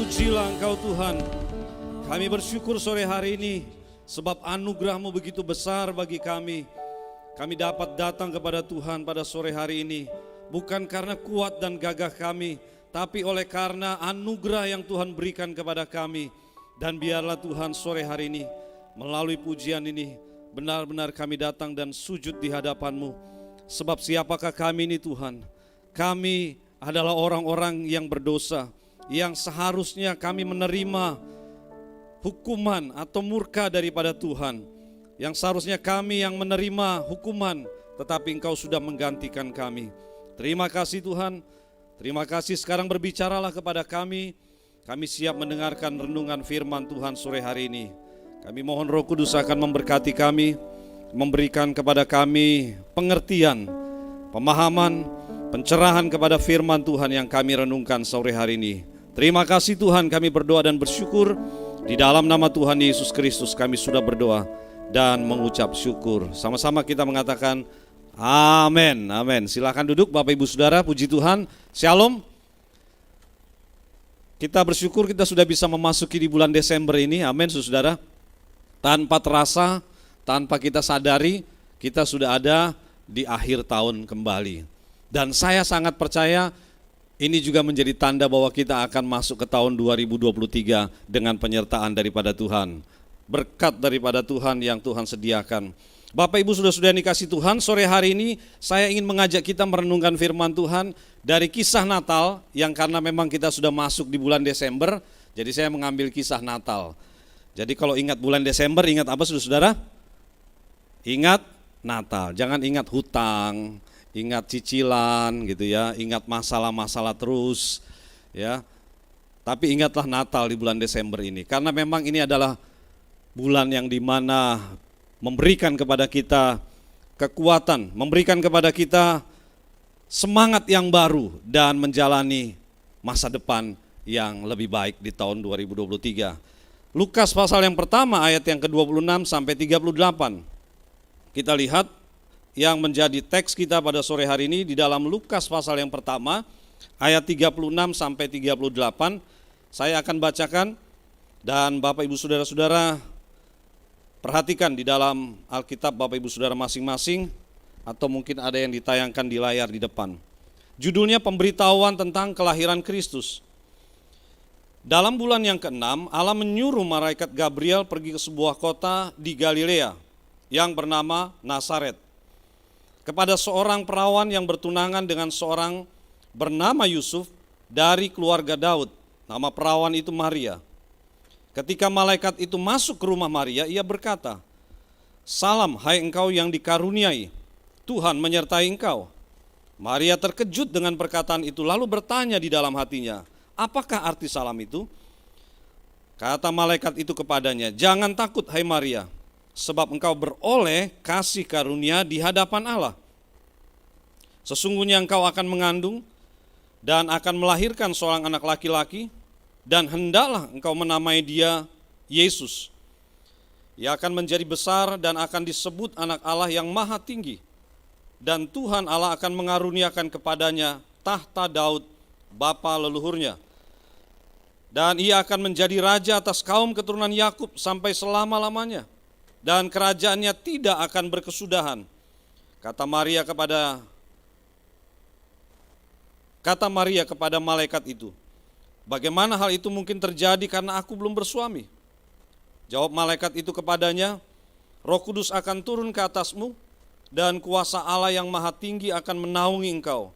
Terpujilah Engkau Tuhan. Kami bersyukur sore hari ini sebab anugerah-Mu begitu besar bagi kami. Kami dapat datang kepada Tuhan pada sore hari ini bukan karena kuat dan gagah kami, tapi oleh karena anugerah yang Tuhan berikan kepada kami. Dan biarlah Tuhan sore hari ini melalui pujian ini benar-benar kami datang dan sujud di hadapan-Mu. Sebab siapakah kami ini Tuhan? Kami adalah orang-orang yang berdosa, yang seharusnya kami menerima hukuman atau murka daripada Tuhan. Yang seharusnya kami yang menerima hukuman, tetapi Engkau sudah menggantikan kami. Terima kasih Tuhan, terima kasih. Sekarang berbicaralah kepada kami. Kami siap mendengarkan renungan firman Tuhan sore hari ini. Kami mohon Roh Kudus akan memberkati kami, memberikan kepada kami pengertian, pemahaman, pencerahan kepada firman Tuhan yang kami renungkan sore hari ini. Terima kasih Tuhan, kami berdoa dan bersyukur. Di dalam nama Tuhan Yesus Kristus kami sudah berdoa dan mengucap syukur. Sama-sama kita mengatakan amin, amin. Silakan duduk Bapak Ibu Saudara, puji Tuhan. Shalom. Kita bersyukur kita sudah bisa memasuki di bulan Desember ini, amin saudara. Tanpa terasa, tanpa kita sadari, kita sudah ada di akhir tahun kembali. Dan saya sangat percaya ini juga menjadi tanda bahwa kita akan masuk ke tahun 2023 dengan penyertaan daripada Tuhan. Berkat daripada Tuhan yang Tuhan sediakan. Bapak Ibu saudara-saudara yang dikasihi Tuhan, sore hari ini saya ingin mengajak kita merenungkan firman Tuhan dari kisah Natal, yang karena memang kita sudah masuk di bulan Desember, jadi saya mengambil kisah Natal. Jadi kalau ingat bulan Desember, ingat apa saudara-saudara? Ingat Natal, jangan ingat hutang, ingat cicilan gitu ya, ingat masalah-masalah terus ya. Tapi ingatlah Natal di bulan Desember ini, karena memang ini adalah bulan yang dimana memberikan kepada kita kekuatan, memberikan kepada kita semangat yang baru dan menjalani masa depan yang lebih baik di tahun 2023. Lukas pasal yang pertama ayat yang ke-26 sampai 38. Kita lihat yang menjadi teks kita pada sore hari ini di dalam Lukas pasal yang pertama ayat 36 sampai 38. Saya akan bacakan dan Bapak Ibu Saudara-saudara perhatikan di dalam Alkitab Bapak Ibu Saudara masing-masing, atau mungkin ada yang ditayangkan di layar di depan. Judulnya pemberitahuan tentang kelahiran Kristus. Dalam bulan yang ke-6 Allah menyuruh malaikat Gabriel pergi ke sebuah kota di Galilea yang bernama Nazaret, kepada seorang perawan yang bertunangan dengan seorang bernama Yusuf dari keluarga Daud. Nama perawan itu Maria. Ketika malaikat itu masuk ke rumah Maria, ia berkata, "Salam, hai engkau yang dikaruniai, Tuhan menyertai engkau." Maria terkejut dengan perkataan itu, lalu bertanya di dalam hatinya, "Apakah arti salam itu?" Kata malaikat itu kepadanya, "Jangan takut, hai Maria, sebab engkau beroleh kasih karunia di hadapan Allah. Sesungguhnya engkau akan mengandung dan akan melahirkan seorang anak laki-laki, dan hendaklah engkau menamai dia Yesus. Ia akan menjadi besar dan akan disebut anak Allah yang maha tinggi. Dan Tuhan Allah akan mengaruniakan kepadanya tahta Daud, bapa leluhurnya. Dan ia akan menjadi raja atas kaum keturunan Yakub sampai selama-lamanya. Dan kerajaannya tidak akan berkesudahan." Kata Maria kepada malaikat itu, "Bagaimana hal itu mungkin terjadi karena aku belum bersuami?" Jawab malaikat itu kepadanya, "Roh Kudus akan turun ke atasmu dan kuasa Allah yang maha tinggi akan menaungi engkau.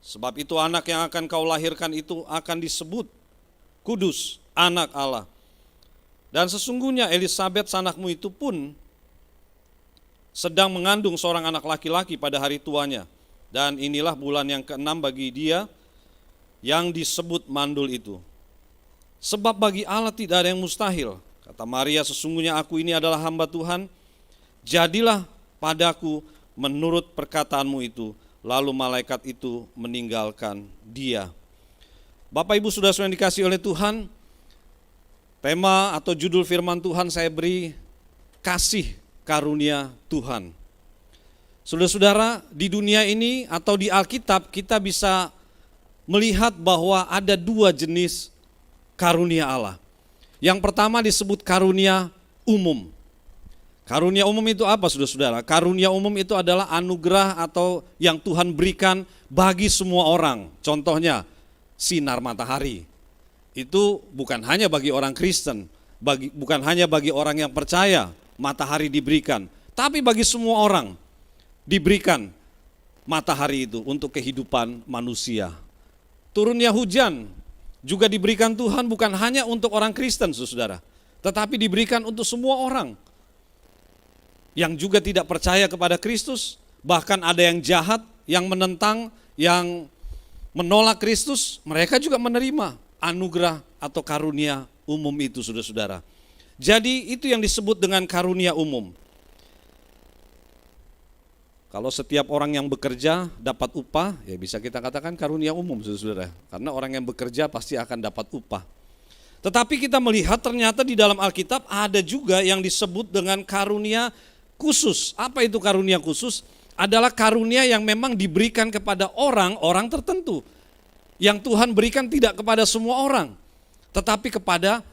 Sebab itu anak yang akan kau lahirkan itu akan disebut Kudus, anak Allah. Dan sesungguhnya Elisabet sanakmu itu pun sedang mengandung seorang anak laki-laki pada hari tuanya. Dan inilah bulan yang ke-6 bagi dia yang disebut mandul itu. Sebab bagi Allah tidak ada yang mustahil." Kata Maria, "Sesungguhnya aku ini adalah hamba Tuhan, jadilah padaku menurut perkataanmu itu." Lalu malaikat itu meninggalkan dia. Bapak Ibu saudara-saudara yang dikasihi oleh Tuhan, tema atau judul firman Tuhan saya beri, kasih karunia Tuhan. Saudara-saudara, di dunia ini atau di Alkitab kita bisa melihat bahwa ada dua jenis karunia Allah. Yang pertama disebut karunia umum. Karunia umum itu apa, saudara-saudara? Karunia umum itu adalah anugerah atau yang Tuhan berikan bagi semua orang. Contohnya, sinar matahari. Itu bukan hanya bagi orang Kristen, bukan hanya bagi orang yang percaya matahari diberikan, tapi bagi semua orang diberikan matahari itu untuk kehidupan manusia. Turunnya hujan juga diberikan Tuhan bukan hanya untuk orang Kristen, saudara, tetapi diberikan untuk semua orang yang juga tidak percaya kepada Kristus. Bahkan ada yang jahat, yang menentang, yang menolak Kristus, mereka juga menerima anugerah atau karunia umum itu, saudara-saudara. Jadi itu yang disebut dengan karunia umum. Kalau setiap orang yang bekerja dapat upah, ya bisa kita katakan karunia umum, saudara. Karena orang yang bekerja pasti akan dapat upah. Tetapi kita melihat ternyata di dalam Alkitab ada juga yang disebut dengan karunia khusus. Apa itu karunia khusus? Adalah karunia yang memang diberikan kepada orang-orang tertentu. Yang Tuhan berikan tidak kepada semua orang, tetapi kepada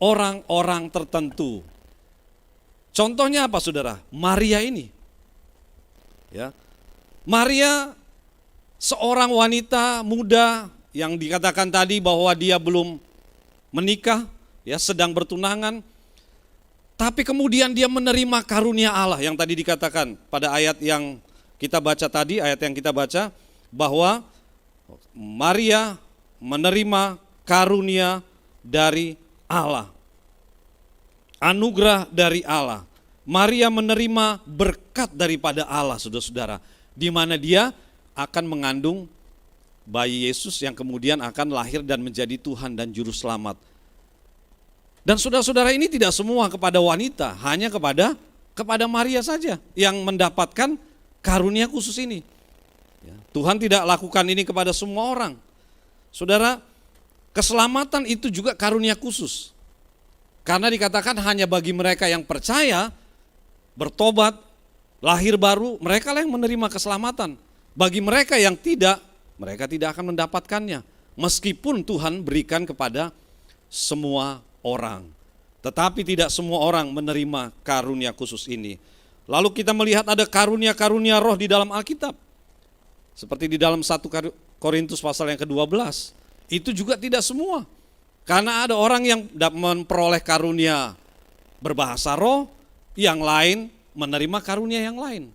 orang-orang tertentu. Contohnya apa, saudara? Maria ini. Ya, Maria seorang wanita muda yang dikatakan tadi bahwa dia belum menikah, ya, sedang bertunangan, tapi kemudian dia menerima karunia Allah yang tadi dikatakan pada ayat yang kita baca tadi, ayat yang kita baca, bahwa Maria menerima karunia dari Allah, anugerah dari Allah. Maria menerima berkat daripada Allah, saudara-saudara, di mana dia akan mengandung bayi Yesus yang kemudian akan lahir dan menjadi Tuhan dan Juru Selamat. Dan saudara-saudara, ini tidak semua kepada wanita, hanya kepada Maria saja yang mendapatkan karunia khusus ini. Tuhan tidak lakukan ini kepada semua orang. Saudara, keselamatan itu juga karunia khusus. Karena dikatakan hanya bagi mereka yang percaya, bertobat, lahir baru, mereka lah yang menerima keselamatan. Bagi mereka yang tidak, mereka tidak akan mendapatkannya. Meskipun Tuhan berikan kepada semua orang. Tetapi tidak semua orang menerima karunia khusus ini. Lalu kita melihat ada karunia-karunia roh di dalam Alkitab. Seperti di dalam 1 Korintus pasal yang ke-12. Itu juga tidak semua. Karena ada orang yang memperoleh karunia berbahasa roh, yang lain menerima karunia yang lain.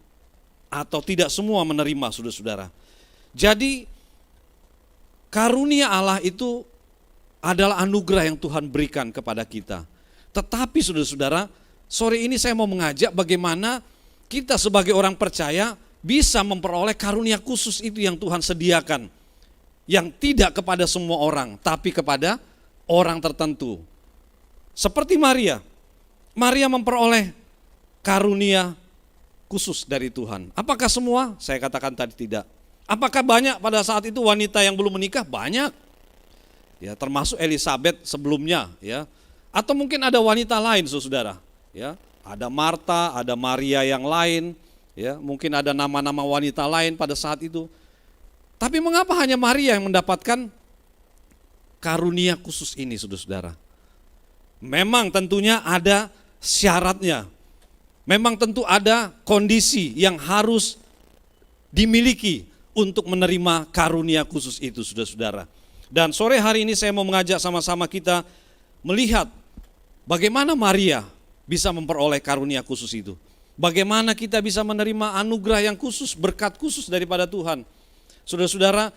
Atau tidak semua menerima, saudara-saudara. Jadi karunia Allah itu adalah anugerah yang Tuhan berikan kepada kita. Tetapi saudara-saudara, sore ini saya mau mengajak bagaimana kita sebagai orang percaya bisa memperoleh karunia khusus itu yang Tuhan sediakan. Yang tidak kepada semua orang, tapi kepada orang tertentu. Seperti Maria. Maria memperoleh karunia khusus dari Tuhan. Apakah semua? Saya katakan tadi tidak. Apakah banyak pada saat itu wanita yang belum menikah? Banyak. Ya, termasuk Elizabeth sebelumnya, ya. Atau mungkin ada wanita lain, saudara, ya. Ada Marta, ada Maria yang lain, ya. Mungkin ada nama-nama wanita lain pada saat itu. Tapi mengapa hanya Maria yang mendapatkan karunia khusus ini, saudara-saudara? Memang tentunya ada syaratnya. Memang tentu ada kondisi yang harus dimiliki untuk menerima karunia khusus itu, saudara-saudara. Dan sore hari ini saya mau mengajak sama-sama kita melihat bagaimana Maria bisa memperoleh karunia khusus itu. Bagaimana kita bisa menerima anugerah yang khusus, berkat khusus daripada Tuhan. Saudara-saudara,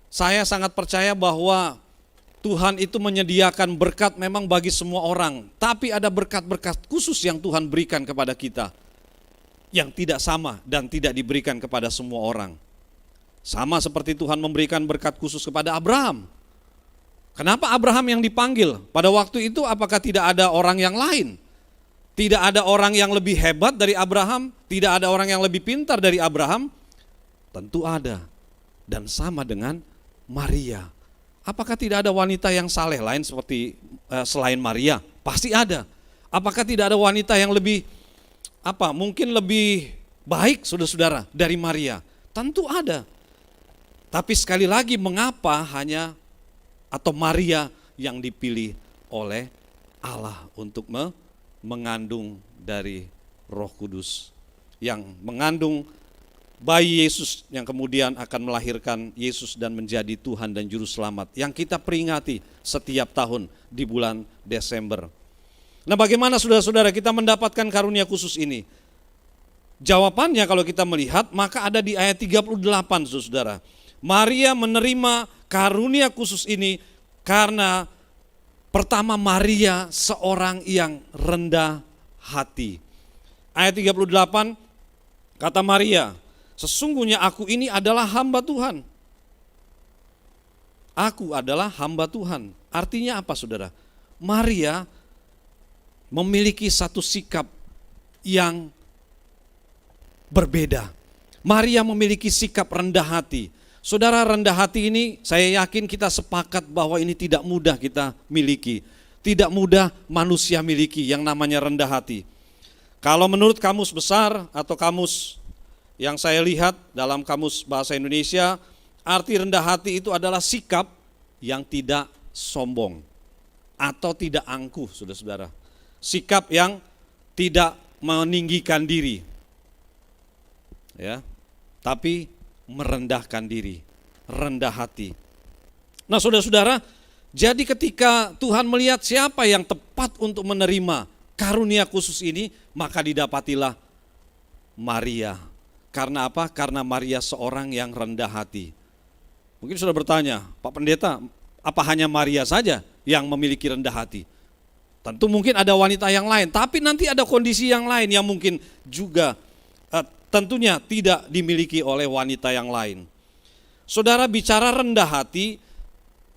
saya sangat percaya bahwa Tuhan itu menyediakan berkat memang bagi semua orang. Tapi ada berkat-berkat khusus yang Tuhan berikan kepada kita. Yang tidak sama dan tidak diberikan kepada semua orang. Sama seperti Tuhan memberikan berkat khusus kepada Abraham. Kenapa Abraham yang dipanggil? Pada waktu itu apakah tidak ada orang yang lain? Tidak ada orang yang lebih hebat dari Abraham? Tidak ada orang yang lebih pintar dari Abraham? Tentu ada. Dan sama dengan Maria. Apakah tidak ada wanita yang saleh lain seperti selain Maria? Pasti ada. Apakah tidak ada wanita yang lebih mungkin lebih baik, saudara-saudara, dari Maria? Tentu ada. Tapi sekali lagi, mengapa hanya atau Maria yang dipilih oleh Allah untuk mengandung dari Roh Kudus, yang mengandung bayi Yesus yang kemudian akan melahirkan Yesus dan menjadi Tuhan dan Juru Selamat, yang kita peringati setiap tahun di bulan Desember. Nah, bagaimana saudara-saudara kita mendapatkan karunia khusus ini? Jawabannya kalau kita melihat, maka ada di ayat 38, saudara. Maria menerima karunia khusus ini karena pertama, Maria seorang yang rendah hati. Ayat 38, kata Maria, sesungguhnya aku ini adalah hamba Tuhan. Aku adalah hamba Tuhan. Artinya apa, saudara? Maria memiliki satu sikap yang berbeda. Maria memiliki sikap rendah hati. Saudara, rendah hati ini saya yakin kita sepakat bahwa ini tidak mudah kita miliki. Tidak mudah manusia miliki yang namanya rendah hati. Kalau menurut kamus besar atau kamus yang saya lihat dalam kamus bahasa Indonesia, arti rendah hati itu adalah sikap yang tidak sombong atau tidak angkuh, saudara-saudara. Sikap yang tidak meninggikan diri, ya, tapi merendahkan diri, rendah hati. Nah, saudara-saudara, jadi ketika Tuhan melihat siapa yang tepat untuk menerima karunia khusus ini, maka didapatilah Maria. Karena apa? Karena Maria seorang yang rendah hati. Mungkin sudah bertanya, Pak Pendeta, apa hanya Maria saja yang memiliki rendah hati? Tentu mungkin ada wanita yang lain, tapi nanti ada kondisi yang lain yang mungkin juga tentunya tidak dimiliki oleh wanita yang lain. Saudara, bicara rendah hati,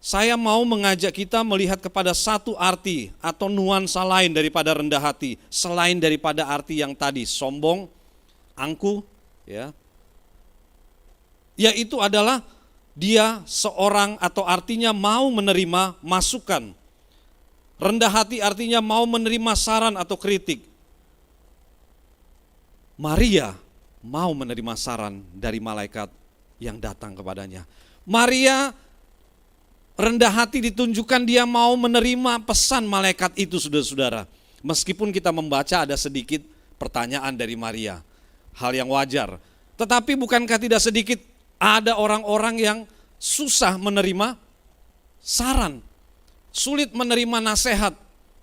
saya mau mengajak kita melihat kepada satu arti atau nuansa lain daripada rendah hati, selain daripada arti yang tadi, sombong, angkuh, ya. Yaitu adalah dia seorang atau artinya mau menerima masukan. Rendah hati artinya mau menerima saran atau kritik. Maria mau menerima saran dari malaikat yang datang kepadanya. Maria rendah hati ditunjukkan dia mau menerima pesan malaikat itu, saudara-saudara. Meskipun kita membaca ada sedikit pertanyaan dari Maria, hal yang wajar. Tetapi bukankah tidak sedikit ada orang-orang yang susah menerima saran, sulit menerima nasihat.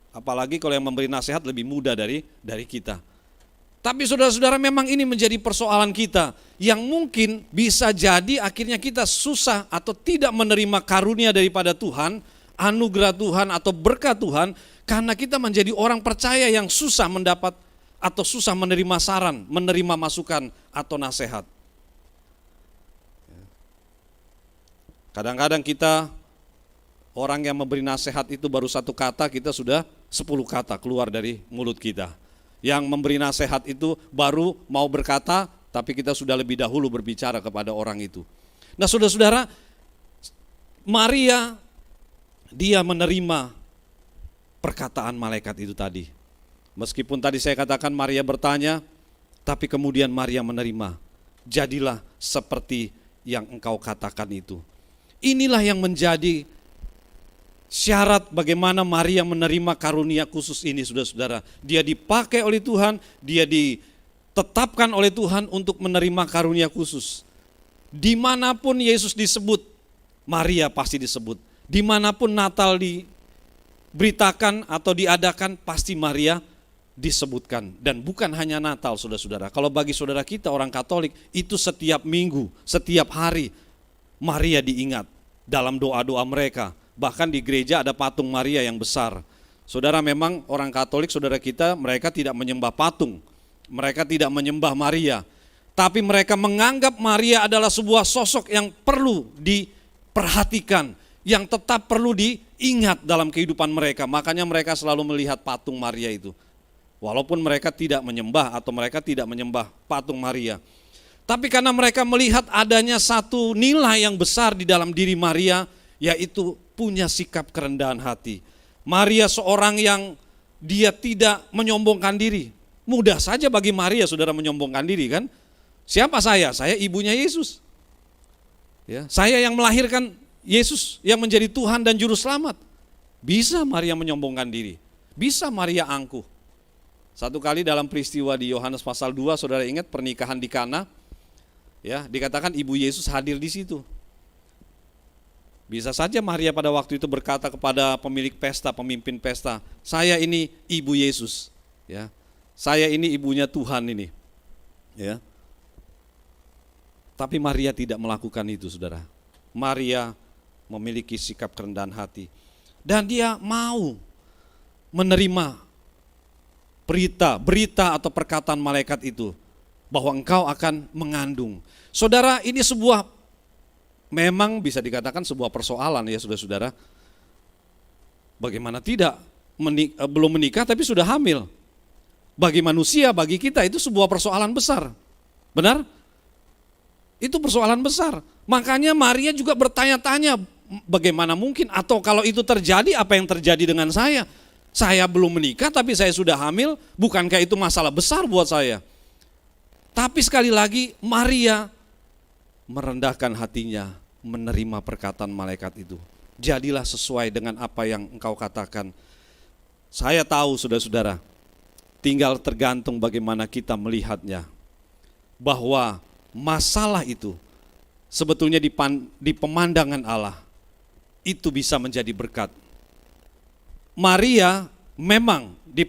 Apalagi kalau yang memberi nasihat lebih muda dari kita. Tapi saudara-saudara, memang ini menjadi persoalan kita yang mungkin bisa jadi akhirnya kita susah atau tidak menerima karunia daripada Tuhan, anugerah Tuhan atau berkat Tuhan, karena kita menjadi orang percaya yang susah mendapat atau susah menerima saran, menerima masukan atau nasihat. Kadang-kadang kita, orang yang memberi nasihat itu baru satu kata, kita sudah 10 kata keluar dari mulut kita. Yang memberi nasihat itu baru mau berkata, tapi kita sudah lebih dahulu berbicara kepada orang itu. Nah, saudara-saudara, Maria, dia menerima perkataan malaikat itu tadi. Meskipun tadi saya katakan Maria bertanya, tapi kemudian Maria menerima. Jadilah seperti yang engkau katakan itu. Inilah yang menjadi syarat bagaimana Maria menerima karunia khusus ini, saudara-saudara. Dia dipakai oleh Tuhan, dia ditetapkan oleh Tuhan untuk menerima karunia khusus. Dimanapun Yesus disebut, Maria pasti disebut. Dimanapun Natal diberitakan atau diadakan, pasti Maria disebutkan. Dan bukan hanya Natal, saudara-saudara. Kalau bagi saudara kita orang Katolik, itu setiap minggu, setiap hari Maria diingat dalam doa-doa mereka. Bahkan di gereja ada patung Maria yang besar. Saudara, memang orang Katolik, saudara kita, mereka tidak menyembah patung. Mereka tidak menyembah Maria. Tapi mereka menganggap Maria adalah sebuah sosok yang perlu diperhatikan, yang tetap perlu diingat dalam kehidupan mereka. Makanya mereka selalu melihat patung Maria itu. Walaupun mereka tidak menyembah atau mereka tidak menyembah patung Maria. Tapi karena mereka melihat adanya satu nilai yang besar di dalam diri Maria, yaitu punya sikap kerendahan hati. Maria seorang yang dia tidak menyombongkan diri. Mudah saja bagi Maria, saudara, menyombongkan diri kan. Siapa saya? Saya ibunya Yesus. Ya, saya yang melahirkan Yesus yang menjadi Tuhan dan Juru Selamat. Bisa Maria menyombongkan diri, bisa Maria angkuh. Satu kali dalam peristiwa di Yohanes pasal 2, saudara ingat pernikahan di Kana, ya, dikatakan ibu Yesus hadir di situ. Bisa saja Maria pada waktu itu berkata kepada pemilik pesta, pemimpin pesta, saya ini ibu Yesus, ya, saya ini ibunya Tuhan ini, ya. Tapi Maria tidak melakukan itu, saudara. Maria memiliki sikap kerendahan hati, dan dia mau menerima berita atau perkataan malaikat itu, bahwa engkau akan mengandung. Saudara, ini memang bisa dikatakan sebuah persoalan ya saudara-saudara. Bagaimana tidak, belum menikah tapi sudah hamil. Bagi manusia, bagi kita itu sebuah persoalan besar. Benar? Itu persoalan besar. Makanya Maria juga bertanya-tanya, bagaimana mungkin, atau kalau itu terjadi, apa yang terjadi dengan saya? Saya belum menikah tapi saya sudah hamil, bukankah itu masalah besar buat saya? Tapi sekali lagi Maria merendahkan hatinya, menerima perkataan malaikat itu. Jadilah sesuai dengan apa yang engkau katakan. Saya tahu saudara-saudara, tinggal tergantung bagaimana kita melihatnya. Bahwa masalah itu sebetulnya di pemandangan Allah itu bisa menjadi berkat. Maria memang di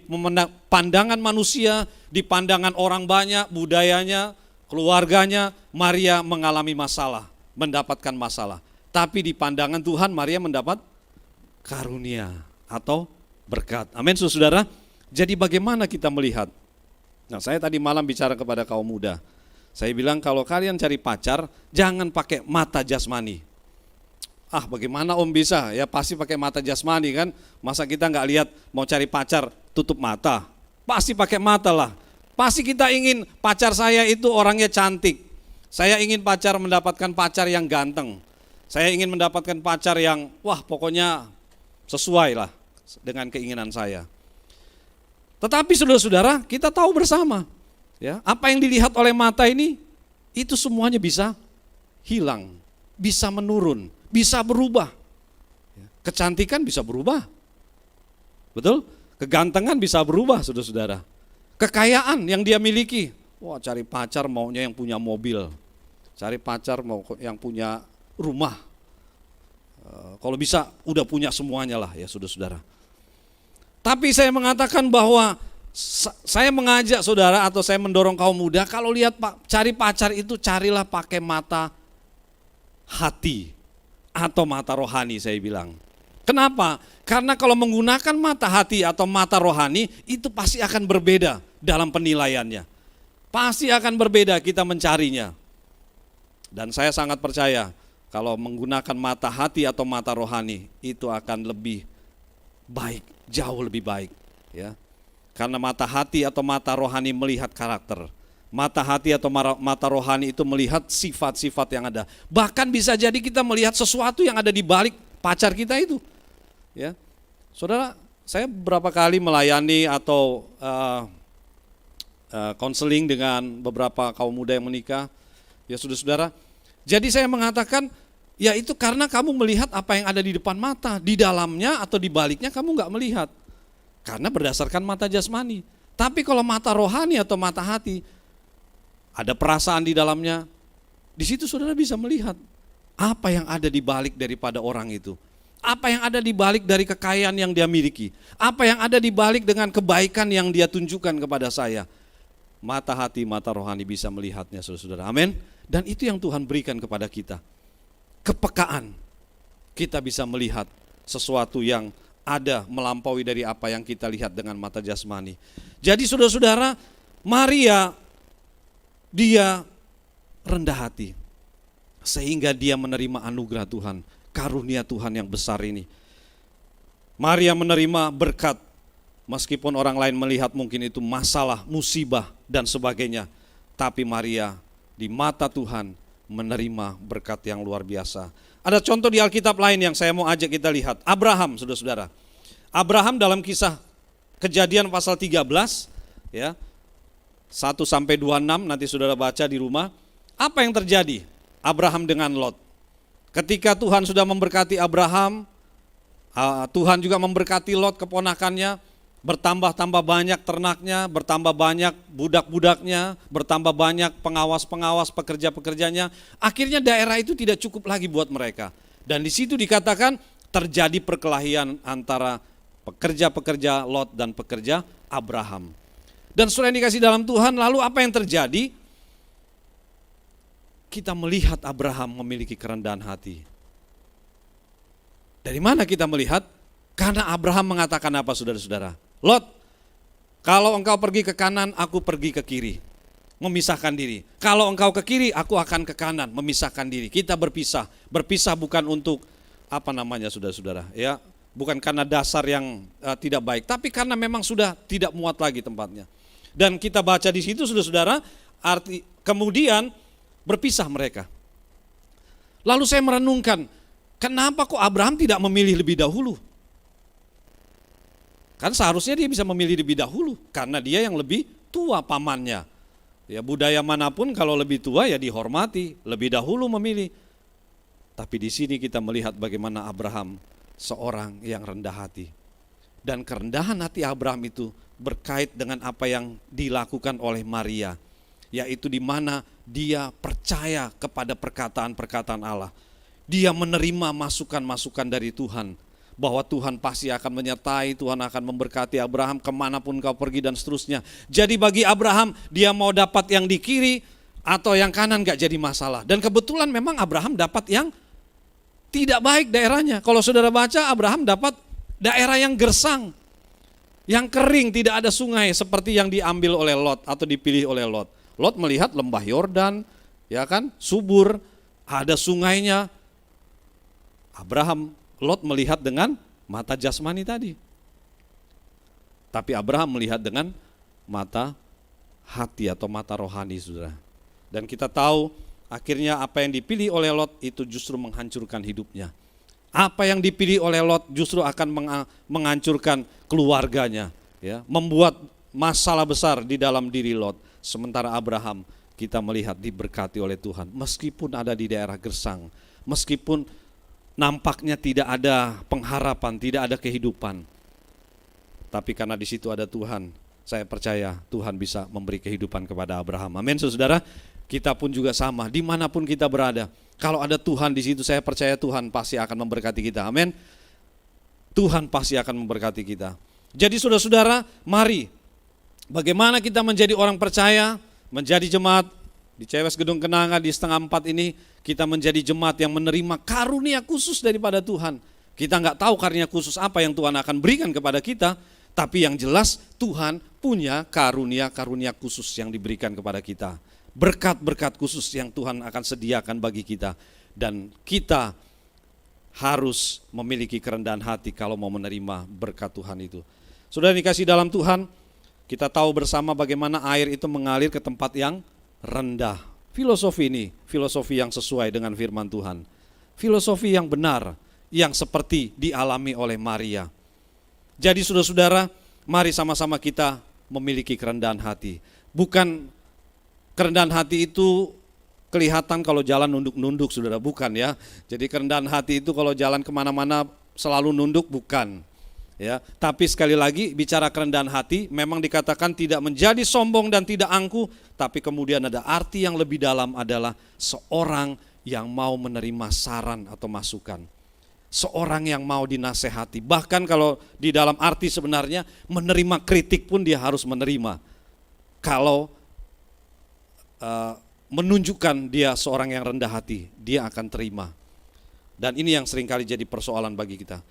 pandangan manusia, di pandangan orang banyak, budayanya, keluarganya, Maria mengalami masalah, mendapatkan masalah. Tapi di pandangan Tuhan Maria mendapat karunia atau berkat. Amin saudara. Jadi bagaimana kita melihat? Nah, saya tadi malam bicara kepada kaum muda. Saya bilang kalau kalian cari pacar, jangan pakai mata jasmani. Bagaimana om bisa? Ya pasti pakai mata jasmani kan. Masa kita nggak lihat mau cari pacar tutup mata? Pasti pakai mata lah. Pasti kita ingin pacar saya itu orangnya cantik. Saya ingin mendapatkan pacar yang ganteng. Saya ingin mendapatkan pacar yang pokoknya sesuai lah dengan keinginan saya. Tetapi saudara-saudara, kita tahu bersama, ya, apa yang dilihat oleh mata ini itu semuanya bisa hilang, bisa menurun, bisa berubah. Kecantikan bisa berubah. Betul? Kegantengan bisa berubah, saudara-saudara. Kekayaan yang dia miliki, cari pacar maunya yang punya mobil, cari pacar mau yang punya rumah, kalau bisa udah punya semuanya lah ya saudara-saudara. Tapi saya mengatakan bahwa saya mengajak saudara atau saya mendorong kaum muda, kalau lihat cari pacar itu carilah pakai mata hati atau mata rohani, saya bilang. Kenapa? Karena kalau menggunakan mata hati atau mata rohani itu pasti akan berbeda dalam penilaiannya. Pasti akan berbeda kita mencarinya. Dan saya sangat percaya kalau menggunakan mata hati atau mata rohani itu akan lebih baik, jauh lebih baik, ya. Karena mata hati atau mata rohani melihat karakter. Mata hati atau mata rohani itu melihat sifat-sifat yang ada. Bahkan bisa jadi kita melihat sesuatu yang ada di balik pacar kita itu. Ya, saudara, saya beberapa kali melayani atau konseling dengan beberapa kaum muda yang menikah, ya saudara-saudara. Jadi saya mengatakan, ya itu karena kamu melihat apa yang ada di depan mata, di dalamnya atau di baliknya kamu nggak melihat, karena berdasarkan mata jasmani. Tapi kalau mata rohani atau mata hati, ada perasaan di dalamnya, di situ saudara bisa melihat apa yang ada di balik daripada orang itu. Apa yang ada di balik dari kekayaan yang dia miliki. Apa yang ada di balik dengan kebaikan yang dia tunjukkan kepada saya. Mata hati, mata rohani bisa melihatnya saudara-saudara. Amin. Dan itu yang Tuhan berikan kepada kita. Kepekaan. Kita bisa melihat sesuatu yang ada melampaui dari apa yang kita lihat dengan mata jasmani. Jadi saudara-saudara, Maria dia rendah hati. Sehingga dia menerima anugerah Tuhan. Karunia Tuhan yang besar ini. Maria menerima berkat, meskipun orang lain melihat mungkin itu masalah, musibah dan sebagainya. Tapi Maria di mata Tuhan menerima berkat yang luar biasa. Ada contoh di Alkitab lain yang saya mau ajak kita lihat. Abraham, saudara-saudara. Abraham dalam kisah Kejadian pasal 13, ya, 1-26, nanti saudara baca di rumah. Apa yang terjadi Abraham dengan Lot? Ketika Tuhan sudah memberkati Abraham, Tuhan juga memberkati Lot keponakannya, bertambah-tambah banyak ternaknya, bertambah banyak budak-budaknya, bertambah banyak pengawas-pengawas pekerja-pekerjanya. Akhirnya daerah itu tidak cukup lagi buat mereka. Dan di situ dikatakan terjadi perkelahian antara pekerja-pekerja Lot dan pekerja Abraham. Dan saudara yang dikasih dalam Tuhan, lalu apa yang terjadi? Kita melihat Abraham memiliki kerendahan hati. Dari mana kita melihat? Karena Abraham mengatakan apa, saudara-saudara? Lot, kalau engkau pergi ke kanan, aku pergi ke kiri. Memisahkan diri. Kalau engkau ke kiri, aku akan ke kanan, memisahkan diri. Kita berpisah. Berpisah bukan untuk saudara-saudara, ya, bukan karena dasar yang tidak baik, tapi karena memang sudah tidak muat lagi tempatnya. Dan kita baca di situ, saudara-saudara, kemudian berpisah mereka. Lalu saya merenungkan, kenapa kok Abraham tidak memilih lebih dahulu? Kan seharusnya dia bisa memilih lebih dahulu, karena dia yang lebih tua pamannya. Ya, budaya manapun kalau lebih tua ya dihormati, lebih dahulu memilih. Tapi di sini kita melihat bagaimana Abraham seorang yang rendah hati. Dan kerendahan hati Abraham itu berkait dengan apa yang dilakukan oleh Maria, yaitu di mana dia percaya kepada perkataan-perkataan Allah. Dia menerima masukan-masukan dari Tuhan, bahwa Tuhan pasti akan menyertai, Tuhan akan memberkati Abraham kemanapun kau pergi dan seterusnya. Jadi bagi Abraham, dia mau dapat yang di kiri atau yang kanan gak jadi masalah. Dan kebetulan memang Abraham dapat yang tidak baik daerahnya. Kalau saudara baca, Abraham dapat daerah yang gersang, yang kering, tidak ada sungai seperti yang diambil oleh Lot atau dipilih oleh Lot. Lot melihat lembah Yordan, ya kan, subur, ada sungainya. Lot melihat dengan mata jasmani tadi. Tapi Abraham melihat dengan mata hati atau mata rohani, saudara. Dan kita tahu akhirnya apa yang dipilih oleh Lot itu justru menghancurkan hidupnya. Apa yang dipilih oleh Lot justru akan menghancurkan keluarganya, ya, membuat masalah besar di dalam diri Lot. Sementara Abraham kita melihat diberkati oleh Tuhan, meskipun ada di daerah gersang, meskipun nampaknya tidak ada pengharapan, tidak ada kehidupan. Tapi karena di situ ada Tuhan, saya percaya Tuhan bisa memberi kehidupan kepada Abraham. Amin, saudara. Kita pun juga sama, dimanapun kita berada. Kalau ada Tuhan di situ, saya percaya Tuhan pasti akan memberkati kita. Amin. Tuhan pasti akan memberkati kita. Jadi saudara-saudara, mari bagaimana kita menjadi orang percaya, menjadi jemaat di CWS Gedung Kenanga di 3:30 ini, kita menjadi jemaat yang menerima karunia khusus daripada Tuhan. Kita nggak tahu karunia khusus apa yang Tuhan akan berikan kepada kita, tapi yang jelas Tuhan punya karunia-karunia khusus yang diberikan kepada kita. Berkat-berkat khusus yang Tuhan akan sediakan bagi kita. Dan kita harus memiliki kerendahan hati kalau mau menerima berkat Tuhan itu. Saudara dikasih dalam Tuhan, kita tahu bersama bagaimana air itu mengalir ke tempat yang rendah. Filosofi ini, filosofi yang sesuai dengan firman Tuhan. Filosofi yang benar, yang seperti dialami oleh Maria. Jadi saudara-saudara, mari sama-sama kita memiliki kerendahan hati. Bukan kerendahan hati itu kelihatan kalau jalan nunduk-nunduk, saudara, bukan ya. Jadi kerendahan hati itu kalau jalan kemana-mana selalu nunduk, bukan. Ya, tapi sekali lagi bicara kerendahan hati memang dikatakan tidak menjadi sombong dan tidak angkuh, tapi kemudian ada arti yang lebih dalam adalah seorang yang mau menerima saran atau masukan. Seorang yang mau dinasehati, bahkan kalau di dalam arti sebenarnya menerima kritik pun dia harus menerima. Kalau menunjukkan dia seorang yang rendah hati, dia akan terima. Dan ini yang seringkali jadi persoalan bagi kita.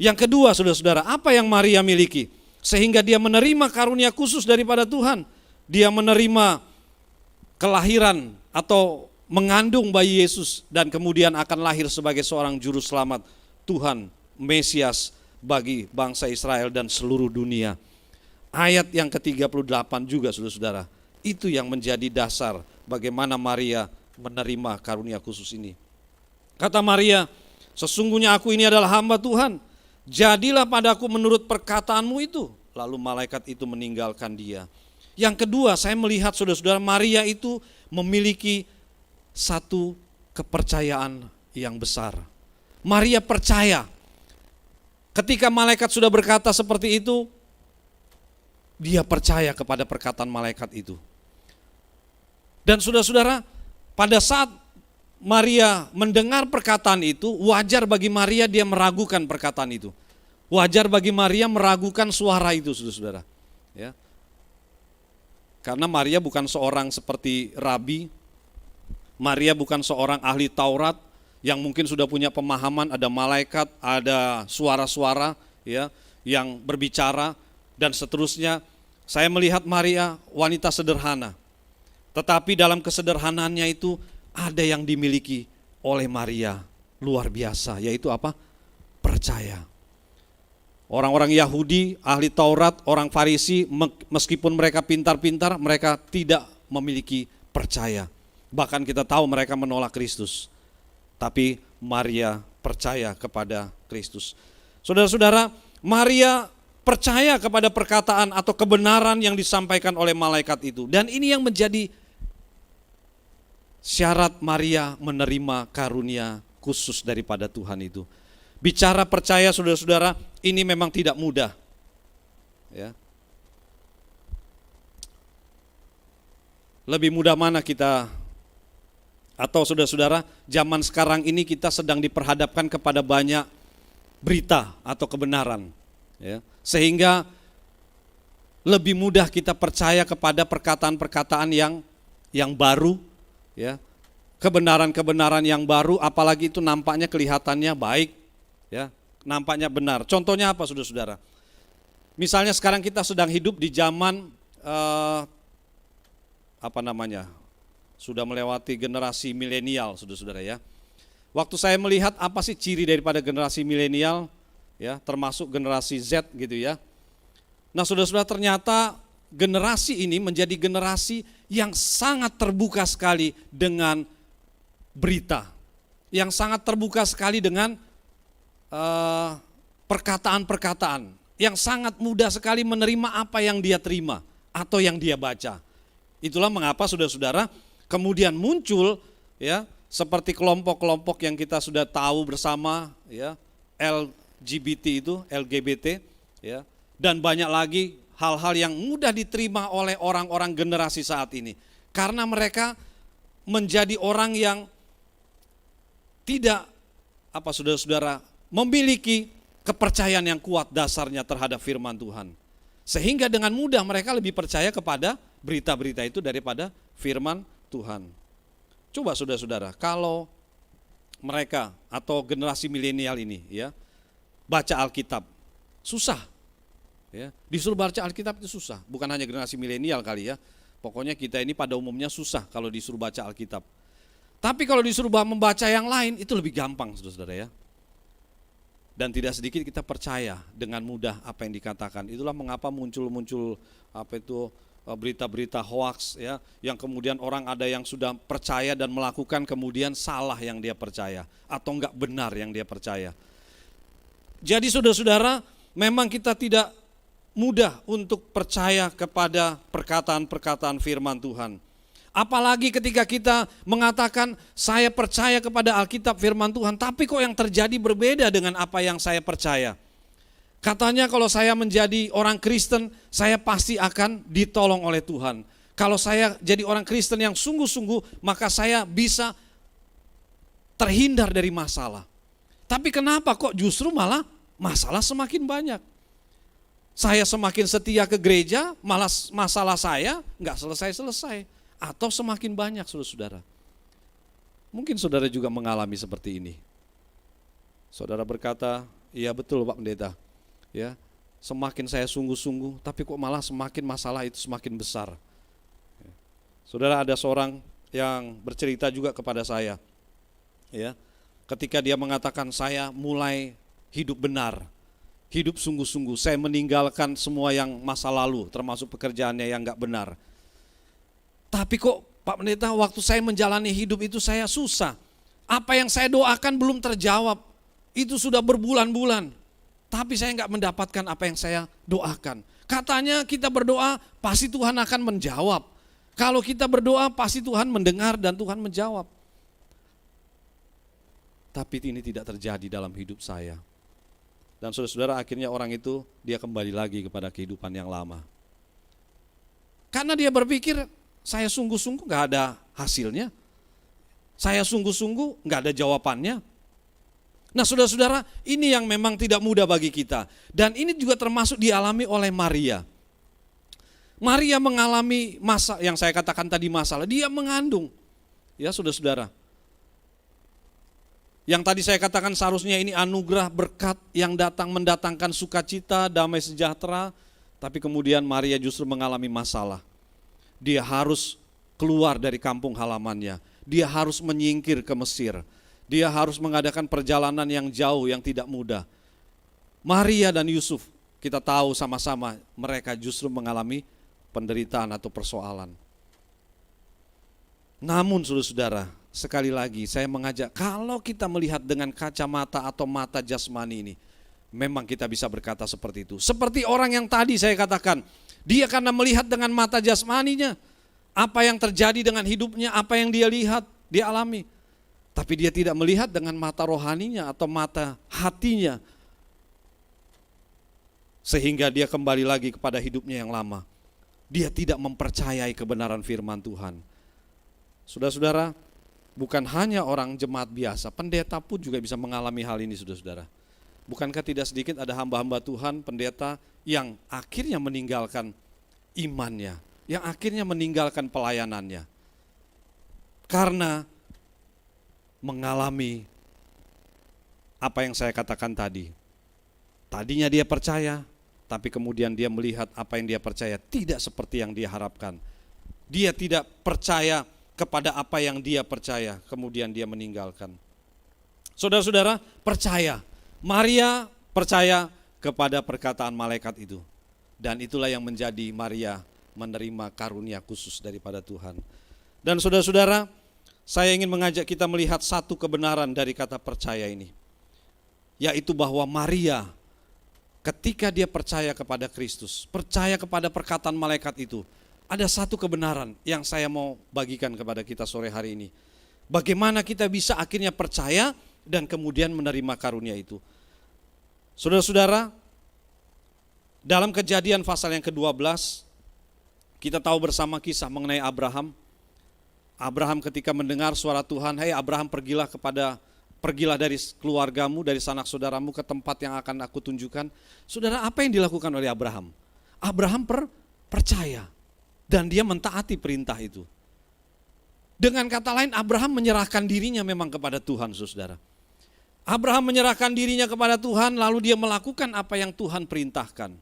Yang kedua, saudara-saudara, apa yang Maria miliki sehingga dia menerima karunia khusus daripada Tuhan? Dia menerima kelahiran atau mengandung bayi Yesus dan kemudian akan lahir sebagai seorang juru selamat Tuhan, Mesias bagi bangsa Israel dan seluruh dunia. Ayat yang ke-38 juga, saudara-saudara, itu yang menjadi dasar bagaimana Maria menerima karunia khusus ini. Kata Maria, sesungguhnya aku ini adalah hamba Tuhan, jadilah padaku menurut perkataanmu itu. Lalu malaikat itu meninggalkan dia. Yang kedua, saya melihat saudara-saudara, Maria itu memiliki satu kepercayaan yang besar. Maria percaya Ketika malaikat sudah berkata seperti itu, dia percaya kepada perkataan malaikat itu. Dan saudara-saudara, pada saat Maria mendengar perkataan itu, wajar bagi Maria dia meragukan perkataan itu. Wajar bagi Maria meragukan suara itu, saudara-saudara. Ya. Karena Maria bukan seorang seperti rabi, Maria bukan seorang ahli Taurat yang mungkin sudah punya pemahaman, ada malaikat, ada suara-suara ya yang berbicara dan seterusnya. Saya melihat Maria wanita sederhana. Tetapi dalam kesederhanaannya itu ada yang dimiliki oleh Maria luar biasa, yaitu apa? Percaya. Orang-orang Yahudi, ahli Taurat, orang Farisi, meskipun mereka pintar-pintar, mereka tidak memiliki percaya. Bahkan kita tahu mereka menolak Kristus. Tapi Maria percaya kepada Kristus. Saudara-saudara, Maria percaya kepada perkataan atau kebenaran yang disampaikan oleh malaikat itu. Dan ini yang menjadi syarat Maria menerima karunia khusus daripada Tuhan itu. Bicara percaya, saudara-saudara, ini memang tidak mudah. Ya. Lebih mudah mana kita, atau saudara-saudara, zaman sekarang ini kita sedang diperhadapkan kepada banyak berita atau kebenaran. Ya. Sehingga lebih mudah kita percaya kepada perkataan-perkataan yang baru, ya, kebenaran-kebenaran yang baru, apalagi itu nampaknya kelihatannya baik, ya, nampaknya benar. Contohnya apa, saudara-saudara? Misalnya sekarang kita sedang hidup di zaman sudah melewati generasi milenial, saudara-saudara ya. Waktu saya melihat apa sih ciri daripada generasi milenial, ya, termasuk generasi Z gitu ya. Nah, saudara-saudara, ternyata generasi ini menjadi generasi yang sangat terbuka sekali dengan berita, yang sangat terbuka sekali dengan perkataan-perkataan, yang sangat mudah sekali menerima apa yang dia terima atau yang dia baca. Itulah mengapa saudara-saudara kemudian muncul ya seperti kelompok-kelompok yang kita sudah tahu bersama ya, LGBT ya, dan banyak lagi hal-hal yang mudah diterima oleh orang-orang generasi saat ini. Karena mereka menjadi orang yang tidak saudara-saudara memiliki kepercayaan yang kuat dasarnya terhadap firman Tuhan. Sehingga dengan mudah mereka lebih percaya kepada berita-berita itu daripada firman Tuhan. Coba saudara-saudara, kalau mereka atau generasi milenial ini ya baca Alkitab, susah. Ya, disuruh baca Alkitab itu susah. Bukan hanya generasi milenial kali ya. Pokoknya kita ini pada umumnya susah kalau disuruh baca Alkitab. Tapi kalau disuruh membaca yang lain itu lebih gampang, saudara-saudara ya. Dan tidak sedikit kita percaya dengan mudah apa yang dikatakan. Itulah mengapa muncul berita-berita hoaks ya, yang kemudian orang ada yang sudah percaya dan melakukan kemudian salah yang dia percaya atau enggak benar yang dia percaya. Jadi saudara-saudara, memang kita tidak mudah untuk percaya kepada perkataan-perkataan firman Tuhan. Apalagi ketika kita mengatakan saya percaya kepada Alkitab firman Tuhan, tapi kok yang terjadi berbeda dengan apa yang saya percaya. Katanya kalau saya menjadi orang Kristen, saya pasti akan ditolong oleh Tuhan. Kalau saya jadi orang Kristen yang sungguh-sungguh, maka saya bisa terhindar dari masalah. Tapi kenapa kok justru malah masalah semakin banyak? Saya semakin setia ke gereja, malah masalah saya nggak selesai-selesai. Atau semakin banyak, saudara-saudara. Mungkin saudara juga mengalami seperti ini. Saudara berkata, iya betul Pak Pendeta. Ya, semakin saya sungguh-sungguh, tapi kok malah semakin masalah itu semakin besar. Saudara, ada seorang yang bercerita juga kepada saya. Ya, ketika dia mengatakan saya mulai hidup benar, hidup sungguh-sungguh, saya meninggalkan semua yang masa lalu, termasuk pekerjaannya yang enggak benar. Tapi kok Pak Pendeta, waktu saya menjalani hidup itu saya susah. Apa yang saya doakan belum terjawab. Itu sudah berbulan-bulan. Tapi saya enggak mendapatkan apa yang saya doakan. Katanya kita berdoa pasti Tuhan akan menjawab. Kalau kita berdoa pasti Tuhan mendengar dan Tuhan menjawab. Tapi ini tidak terjadi dalam hidup saya. Dan saudara-saudara, akhirnya orang itu dia kembali lagi kepada kehidupan yang lama. Karena dia berpikir, saya sungguh-sungguh gak ada hasilnya. Saya sungguh-sungguh gak ada jawabannya. Nah saudara-saudara, ini yang memang tidak mudah bagi kita. Dan ini juga termasuk dialami oleh Maria. Maria mengalami masa yang saya katakan tadi masalah, dia mengandung. Ya saudara-saudara. Yang tadi saya katakan seharusnya ini anugerah berkat yang mendatangkan sukacita, damai sejahtera. Tapi kemudian Maria justru mengalami masalah. Dia harus keluar dari kampung halamannya. Dia harus menyingkir ke Mesir. Dia harus mengadakan perjalanan yang jauh, yang tidak mudah. Maria dan Yusuf, kita tahu sama-sama mereka justru mengalami penderitaan atau persoalan. Namun saudara-saudara, sekali lagi saya mengajak, kalau kita melihat dengan kacamata atau mata jasmani ini, memang kita bisa berkata seperti itu. Seperti orang yang tadi saya katakan, dia karena melihat dengan mata jasmaninya, apa yang terjadi dengan hidupnya, apa yang dia lihat, dia alami. Tapi dia tidak melihat dengan mata rohaninya atau mata hatinya. Sehingga dia kembali lagi kepada hidupnya yang lama. Dia tidak mempercayai kebenaran firman Tuhan. Saudara-saudara, bukan hanya orang jemaat biasa, pendeta pun juga bisa mengalami hal ini, saudara-saudara. Bukankah tidak sedikit ada hamba-hamba Tuhan, pendeta yang akhirnya meninggalkan imannya, yang akhirnya meninggalkan pelayanannya. Karena mengalami apa yang saya katakan tadi. Tadinya dia percaya, tapi kemudian dia melihat apa yang dia percaya tidak seperti yang dia harapkan. Dia tidak percaya kepada apa yang dia percaya, kemudian dia meninggalkan. Saudara-saudara, percaya. Maria percaya kepada perkataan malaikat itu. Dan itulah yang menjadi Maria menerima karunia khusus daripada Tuhan. Dan saudara-saudara, saya ingin mengajak kita melihat satu kebenaran dari kata percaya ini. Yaitu bahwa Maria ketika dia percaya kepada Kristus, percaya kepada perkataan malaikat itu, ada satu kebenaran yang saya mau bagikan kepada kita sore hari ini. Bagaimana kita bisa akhirnya percaya dan kemudian menerima karunia itu. Saudara-saudara, dalam Kejadian pasal yang ke-12, kita tahu bersama kisah mengenai Abraham. Abraham ketika mendengar suara Tuhan, "Hei Abraham, pergilah dari keluargamu, dari sanak saudaramu ke tempat yang akan aku tunjukkan." Saudara, apa yang dilakukan oleh Abraham? Abraham percaya dan dia mentaati perintah itu. Dengan kata lain, Abraham menyerahkan dirinya memang kepada Tuhan, saudara. Abraham menyerahkan dirinya kepada Tuhan, lalu dia melakukan apa yang Tuhan perintahkan.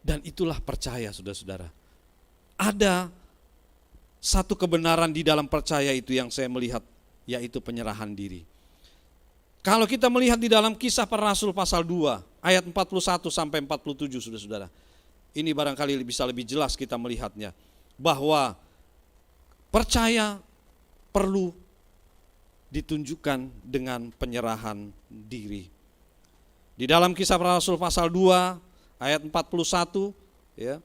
Dan itulah percaya, saudara-saudara. Ada satu kebenaran di dalam percaya itu yang saya melihat, yaitu penyerahan diri. Kalau kita melihat di dalam Kisah Para Rasul pasal 2 ayat 41 sampai 47, saudara-saudara. Ini barangkali bisa lebih jelas kita melihatnya, bahwa percaya perlu ditunjukkan dengan penyerahan diri. Di dalam Kisah Para Rasul pasal 2 ayat 41 ya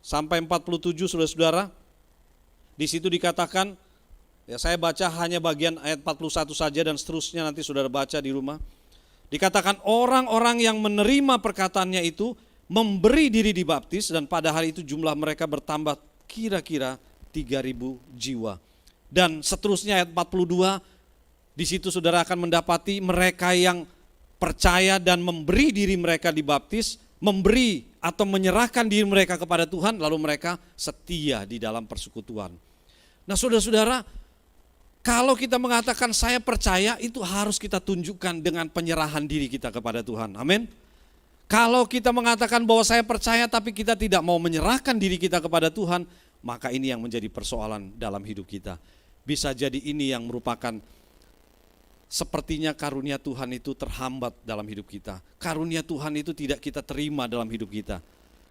sampai 47, saudara-saudara. Di situ dikatakan, ya saya baca hanya bagian ayat 41 saja dan seterusnya nanti saudara baca di rumah. Dikatakan orang-orang yang menerima perkataannya itu memberi diri dibaptis, dan pada hari itu jumlah mereka bertambah kira-kira 3.000 jiwa. Dan seterusnya ayat 42, di situ saudara akan mendapati mereka yang percaya dan memberi diri mereka dibaptis, memberi atau menyerahkan diri mereka kepada Tuhan, lalu mereka setia di dalam persekutuan. Nah saudara-saudara, kalau kita mengatakan saya percaya, itu harus kita tunjukkan dengan penyerahan diri kita kepada Tuhan. Amin. Kalau kita mengatakan bahwa saya percaya tapi kita tidak mau menyerahkan diri kita kepada Tuhan, maka ini yang menjadi persoalan dalam hidup kita. Bisa jadi ini yang merupakan sepertinya karunia Tuhan itu terhambat dalam hidup kita. Karunia Tuhan itu tidak kita terima dalam hidup kita.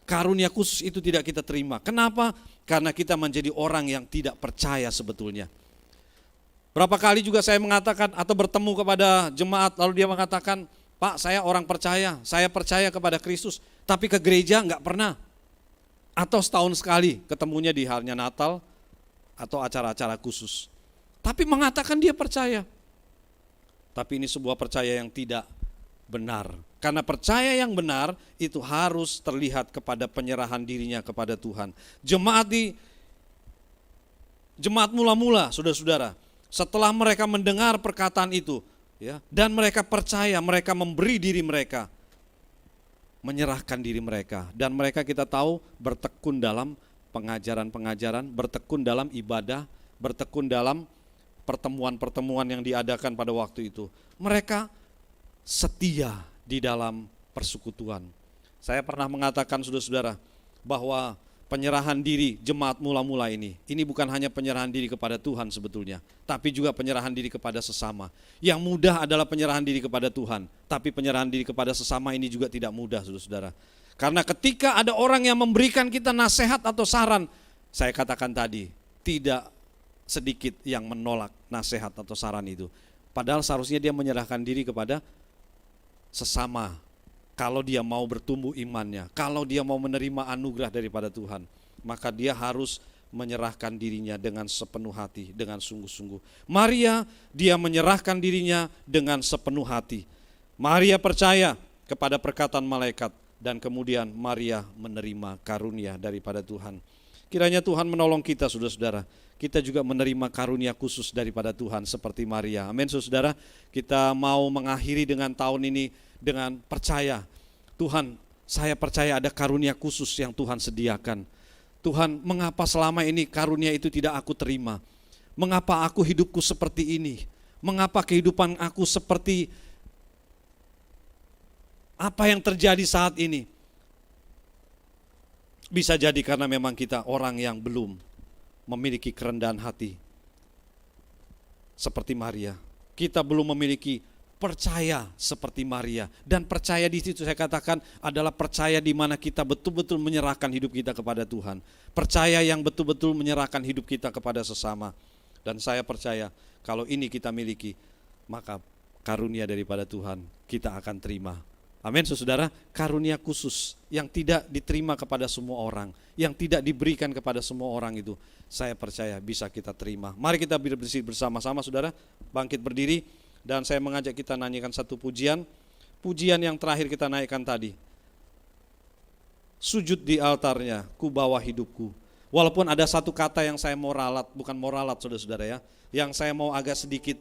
Karunia khusus itu tidak kita terima. Kenapa? Karena kita menjadi orang yang tidak percaya sebetulnya. Berapa kali juga saya mengatakan atau bertemu kepada jemaat, lalu dia mengatakan, "Pak, saya orang percaya, saya percaya kepada Kristus, tapi ke gereja enggak pernah." Atau setahun sekali ketemunya di halnya Natal atau acara-acara khusus. Tapi mengatakan dia percaya. Tapi ini sebuah percaya yang tidak benar. Karena percaya yang benar itu harus terlihat kepada penyerahan dirinya kepada Tuhan. Jemaat mula-mula, saudara-saudara, setelah mereka mendengar perkataan itu, ya, dan mereka percaya, mereka memberi diri mereka, menyerahkan diri mereka, dan mereka kita tahu bertekun dalam pengajaran-pengajaran, bertekun dalam ibadah, bertekun dalam pertemuan-pertemuan yang diadakan pada waktu itu. Mereka setia di dalam persekutuan. Saya pernah mengatakan, saudara-saudara, bahwa penyerahan diri jemaat mula-mula ini bukan hanya penyerahan diri kepada Tuhan sebetulnya, tapi juga penyerahan diri kepada sesama. Yang mudah adalah penyerahan diri kepada Tuhan, tapi penyerahan diri kepada sesama ini juga tidak mudah, saudara-saudara. Karena ketika ada orang yang memberikan kita nasihat atau saran, saya katakan tadi, tidak sedikit yang menolak nasihat atau saran itu. Padahal seharusnya dia menyerahkan diri kepada sesama. Kalau dia mau bertumbuh imannya, kalau dia mau menerima anugerah daripada Tuhan, maka dia harus menyerahkan dirinya dengan sepenuh hati, dengan sungguh-sungguh. Maria, dia menyerahkan dirinya dengan sepenuh hati. Maria percaya kepada perkataan malaikat, dan kemudian Maria menerima karunia daripada Tuhan. Kiranya Tuhan menolong kita, saudara-saudara. Kita juga menerima karunia khusus daripada Tuhan seperti Maria. Amin, saudara. Kita mau mengakhiri dengan tahun ini dengan percaya, Tuhan, saya percaya ada karunia khusus yang Tuhan sediakan. Tuhan, mengapa selama ini karunia itu tidak aku terima? Mengapa aku hidupku seperti ini? Mengapa kehidupan aku seperti apa yang terjadi saat ini? Bisa jadi karena memang kita orang yang belum memiliki kerendahan hati seperti Maria. Kita belum memiliki percaya seperti Maria. Dan percaya di situ saya katakan adalah percaya di mana kita betul-betul menyerahkan hidup kita kepada Tuhan. Percaya yang betul-betul menyerahkan hidup kita kepada sesama. Dan saya percaya kalau ini kita miliki, maka karunia daripada Tuhan kita akan terima. Amin, saudara. Karunia khusus yang tidak diterima kepada semua orang, yang tidak diberikan kepada semua orang itu, saya percaya bisa kita terima. Mari kita berdiri bersama-sama, saudara. Bangkit berdiri. Dan saya mengajak kita nyanyikan satu pujian. Pujian yang terakhir kita naikkan tadi. Sujud di altarnya, ku bawa hidupku. Walaupun ada satu kata yang saya mau ralat, bukan mau ralat saudara-saudara ya, yang saya mau agak sedikit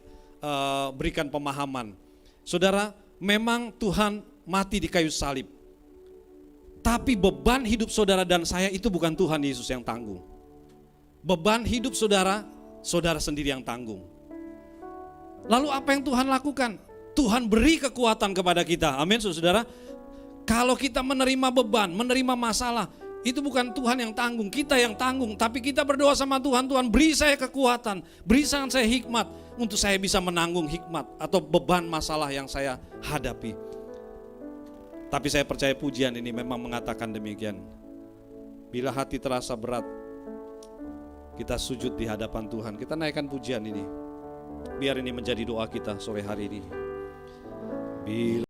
berikan pemahaman. Saudara, memang Tuhan mati di kayu salib. Tapi beban hidup saudara dan saya itu bukan Tuhan Yesus yang tanggung. Beban hidup saudara, saudara sendiri yang tanggung. Lalu apa yang Tuhan lakukan? Tuhan beri kekuatan kepada kita. Amin, saudara. Kalau kita menerima beban, menerima masalah, itu bukan Tuhan yang tanggung, kita yang tanggung. Tapi kita berdoa sama Tuhan, Tuhan beri saya kekuatan, beri saya hikmat untuk saya bisa menanggung hikmat atau beban masalah yang saya hadapi. Tapi saya percaya pujian ini memang mengatakan demikian. Bila hati terasa berat, kita sujud di hadapan Tuhan. Kita naikkan pujian ini. Biar ini menjadi doa kita sore hari ini. Bila